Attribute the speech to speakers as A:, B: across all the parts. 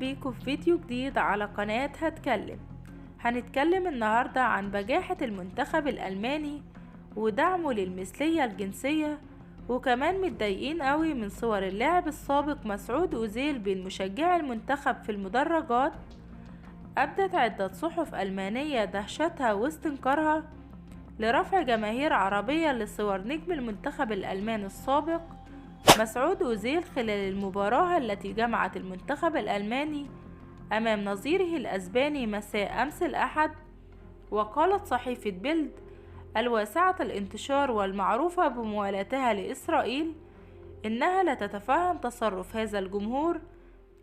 A: بيكم في فيديو جديد على قناة هنتكلم النهاردة عن بجاحة المنتخب الألماني ودعمه للمثلية الجنسية، وكمان متضايقين قوي من صور اللاعب السابق مسعود أوزيل بين مشجعي المنتخب في المدرجات. أبدت عدة صحف ألمانية دهشتها واستنكارها لرفع جماهير عربية لصور نجم المنتخب الألماني السابق مسعود أوزيل خلال المباراة التي جمعت المنتخب الألماني أمام نظيره الأسباني مساء أمس الأحد. وقالت صحيفة بيلد الواسعة الانتشار والمعروفة بموالاتها لإسرائيل إنها لا تتفهم تصرف هذا الجمهور،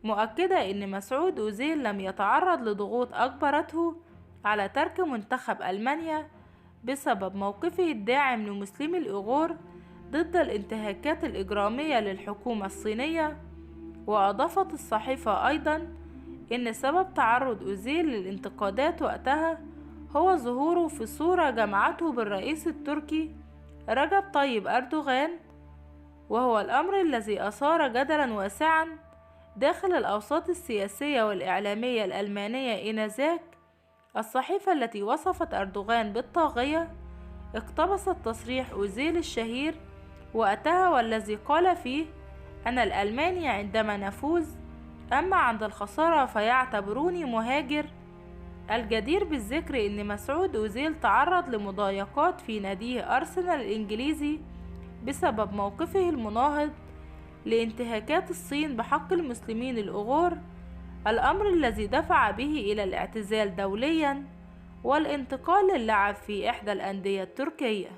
A: مؤكدة إن مسعود أوزيل لم يتعرض لضغوط أجبرته على ترك منتخب ألمانيا بسبب موقفه الداعم لمسلمي الأوغور ضد الانتهاكات الإجرامية للحكومة الصينية. وأضافت الصحيفة أيضا إن سبب تعرض أوزيل للانتقادات وقتها هو ظهوره في صورة جمعته بالرئيس التركي رجب طيب أردوغان، وهو الأمر الذي أثار جدلا واسعا داخل الأوساط السياسية والإعلامية الألمانية آنذاك. الصحيفة التي وصفت أردوغان بالطاغية اقتبست تصريح أوزيل الشهير وقتها والذي قال فيه: أنا الألماني عندما نفوز، أما عند الخسارة فيعتبروني مهاجر. الجدير بالذكر أن مسعود أوزيل تعرض لمضايقات في ناديه أرسنال الإنجليزي بسبب موقفه المناهض لانتهاكات الصين بحق المسلمين الأوغور، الأمر الذي دفع به إلى الاعتزال دوليا والانتقال للعب في إحدى الأندية التركية.